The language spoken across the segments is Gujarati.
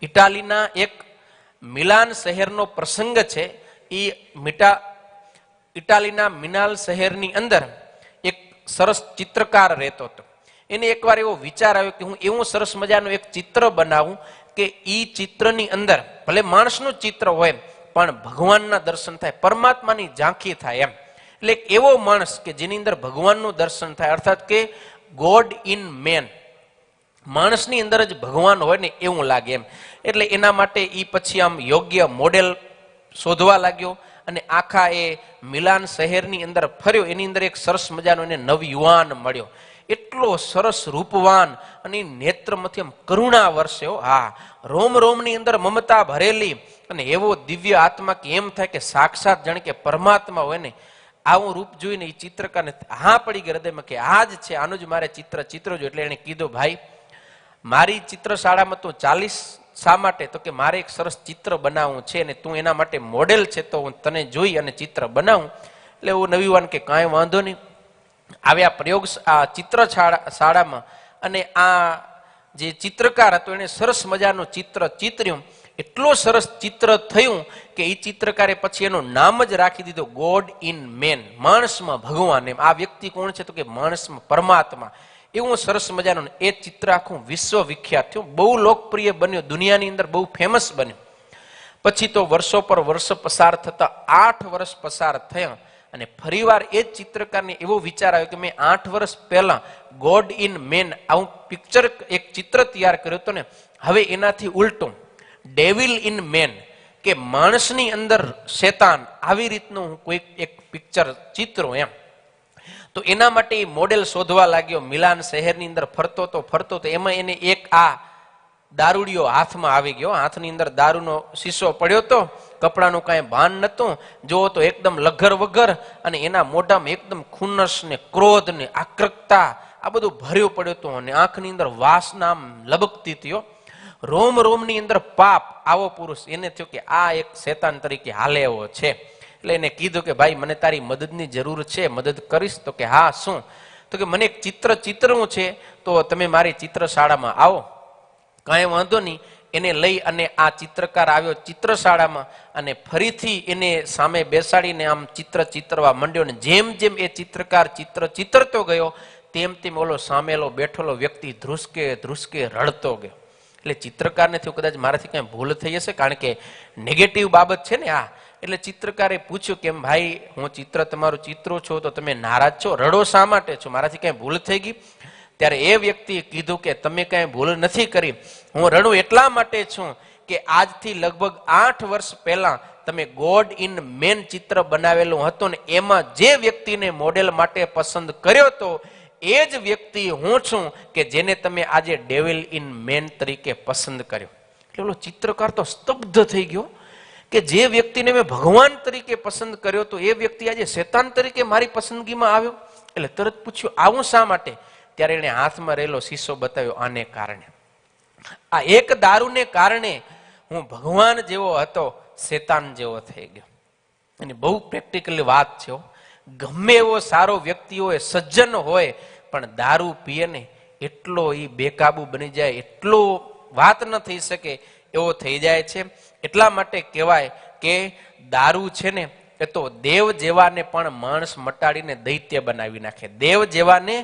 ઇટાલીના એક મિલાન શહેરનો પ્રસંગ છે. એ ઇટાલીના મિનાલ શહેરની અંદર એક સરસ ચિત્રકાર રહેતો હતો. એને એકવાર એવો વિચાર આવ્યો કે હું એવું સરસ મજાનું એક ચિત્ર બનાવું કે ઈ ચિત્રની અંદર ભલે માણસનું ચિત્ર હોય પણ ભગવાનના દર્શન થાય, પરમાત્માની ઝાંખી થાય એમ. એટલે એવો માણસ કે જેની અંદર ભગવાનનું દર્શન થાય, અર્થાત કે ગોડ ઇન મેન, માણસની અંદર જ ભગવાન હોય ને એવું લાગે એમ. એટલે એના માટે એ પછી આમ યોગ્ય મોડેલ શોધવા લાગ્યો અને આખા એ મિલાન શહેરની અંદર ફર્યો. એની અંદર એક સરસ મજાનો એને નવયુવાન મળ્યો, એટલો સરસ રૂપવાન અને નેત્રમાંથી આમ કરુણા વર્ષે, હા, રોમ રોમની અંદર મમતા ભરેલી અને એવો દિવ્ય આત્મા કે એમ થાય કે સાક્ષાત જાણે કે પરમાત્મા હોય ને. આવું રૂપ જોઈને એ ચિત્રકારને હા પડી ગઈ હૃદયમાં કે આ જ છે, આનું જ મારે ચિત્ર જો. એટલે એને કીધું, ભાઈ મારી ચિત્રશાળામાં તું 40 શા માટે? તો કે મારે એક સરસ ચિત્ર બનાવવું છે અને તું એના માટે મોડેલ છે, તો હું તને જોઈ અને ચિત્ર બનાવું. એટલે એવું નવયુવાન કે કાંઈ વાંધો નહીં. આવ્યા પ્રયોગ આ ચિત્ર શાળામાં અને આ જે ચિત્રકાર હતો એને સરસ મજાનું ચિત્ર ચિતર્યું. એટલો સરસ ચિત્ર થયું કે એ ચિત્રકારે પછી એનું નામ જ રાખી દીધું ગોડ ઇન મેન, માણસમાં ભગવાન. એમ આ વ્યક્તિ કોણ છે? તો કે માણસમાં પરમાત્મા. એવું સરસ મજાનું એ ચિત્ર આખું વિશ્વ વિખ્યાત થયું, બહુ લોકપ્રિય બન્યું, દુનિયાની અંદર બહુ ફેમસ બન્યું. પછી તો વર્ષો પર વર્ષ પસાર થતા 8 વર્ષ પસાર થયા અને ફરીવાર એ જ ચિત્રકારને એવો વિચાર આવ્યો કે મેં 8 વર્ષ પહેલા ગોડ ઇન મેન આવું પિક્ચર એક ચિત્ર તૈયાર કર્યું હતું ને, હવે એનાથી ઉલટું ડેવિલ ઇન મેન કે માણસની અંદર શેતાન, આવી રીતનું હું કોઈ એક પિક્ચર ચિત્રો એમ. તો એના માટે મોડેલ શોધવા લાગ્યો. મિલાન શહેરની અંદર ફરતો તો એમાં એને એક આ દારૂડિયો હાથમાં આવી ગયો. હાથની અંદર દારૂનો શીશો પડ્યો તો, કપડાનું કાંઈ ભાન નતું, જો તો એકદમ લઘર વગર અને એના મોઢામાં એકદમ ખુન્નસ ને ક્રોધ ને આક્રકતા આ બધું ભર્યું પડ્યું હતું અને આંખની અંદર વાસના આમ લબકતી હતી. રોમ રોમની અંદર પાપ. આવો પુરુષ, એને થયું કે આ એક શેતાન તરીકે હાલે એવો છે. એટલે એને કીધું કે ભાઈ મને તારી મદદની જરૂર છે, મદદ કરીશ? તો કે હા, શું? તો કે મને એક ચિત્રવું છે, તો તમે મારી ચિત્રશાળામાં આવો. કાંઈ વાંધો નહીં. એને લઈ અને આ ચિત્રકાર આવ્યો ચિત્રશાળામાં અને ફરીથી એને સામે બેસાડીને આમ ચિત્રવા માંડ્યો. ને જેમ જેમ એ ચિત્રકાર ચિત્રતો ગયો તેમ તેમ ઓલો સામેલો બેઠેલો વ્યક્તિ ધ્રુસકે રડતો ગયો. એટલે ચિત્રકારને થયું કદાચ મારાથી કઈ ભૂલ થઈ હશે, કારણ કે નેગેટિવ બાબત છે ને આ. એટલે ચિત્રકારે પૂછ્યું કે ભાઈ હું તમારું ચિત્રો છો તો તમે નારાજ છો, રડો શા માટે છો? મારાથી કઈ ભૂલ થઈ ગઈ? ત્યારે એ વ્યક્તિએ કીધું કે તમે કઈ ભૂલ નથી કરી, હું રડું એટલા માટે છું કે આજથી લગભગ 8 વર્ષ પહેલા તમે ગોડ ઇન મેન ચિત્ર બનાવેલું હતું ને એમાં જે વ્યક્તિને મોડેલ માટે પસંદ કર્યો તો એ જ વ્યક્તિ હું છું કે જેને તમે આજે ડેવિલ ઇન મેન તરીકે પસંદ કર્યો. એટલે ઓલો ચિત્રકાર તો સ્તબ્ધ થઈ ગયો કે જે વ્યક્તિને મેં ભગવાન તરીકે પસંદ કર્યો તો એ વ્યક્તિ આજે શેતાન તરીકે મારી પસંદગીમાં આવ્યો. એટલે તરત પૂછ્યું આવું શા માટે? ત્યારે એને હાથમાં રહેલો શીશો બતાવ્યો, આને કારણે, આ એક દારૂને કારણે હું ભગવાન જેવો હતો શેતાન જેવો થઈ ગયો. અને બહુ પ્રેક્ટિકલી વાત છે. ગમે એવો સારો વ્યક્તિ હોય, સજ્જન હોય, પણ દારૂ પીએ ને એટલો એ બેકાબુ બની જાય, એટલો વાત ન થઈ શકે એવો થઈ જાય છે. એટલા માટે કહેવાય કે દારૂ છે ને એ તો દેવ જેવાને પણ માણસ મટાડીને દૈત્ય બનાવી નાખે. દેવ જેવાને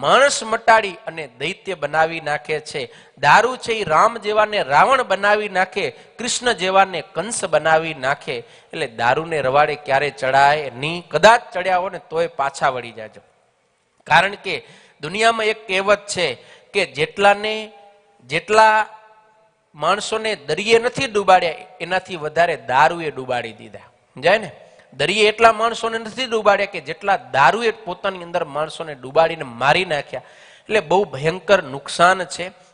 માણસ મટાડી અને દૈત્ય બનાવી નાખે છે. દારૂ છે એ રામ જેવાને રાવણ બનાવી નાખે, કૃષ્ણ જેવાને કંસ બનાવી નાખે. એટલે દારૂને રવાડે ક્યારે ચડાય નહીં. કદાચ ચડ્યા હોય ને તોય પાછા વળી જાજો. કારણ કે દુનિયામાં એક કહેવત છે કે જેટલા માણસોને દરિયે નથી ડૂબાડ્યા એનાથી વધારે દારૂએ ડૂબાડી દીધા. સમજાય ને? દરિયે એટલા માણસોને નથી ડૂબાડ્યા કે જેટલા દારૂએ પોતાની અંદર માણસોને ડૂબાડીને મારી નાખ્યા. એટલે બહુ ભયંકર નુકસાન છે.